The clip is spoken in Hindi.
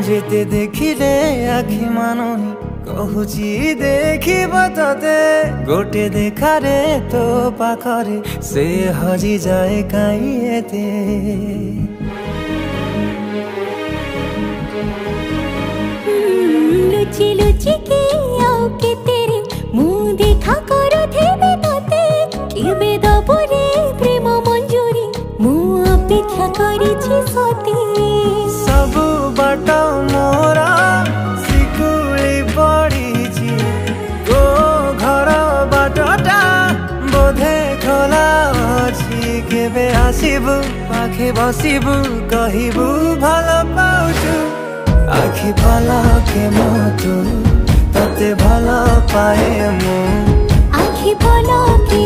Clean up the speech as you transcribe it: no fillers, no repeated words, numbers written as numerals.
जेते देखिले आखि मानुही कहूची देखिब तते गोटे देखारे तो पाखरे से हजी जाए काई एते। लुचि लुचि के आउ के तेरे मुँह देखा करो थे तते केबे दबरे प्रेम मंजूरी मुँह अपेक्षा करिछि सती। सब बाट मोरा सिकुली पड़ी गो घर बाटटा बोधे खोला अछि केबे आसिबु पाखे बसिबु कहिबु भल पाउछु आखि पलके मो तू तते भल पाए मु आखि पलके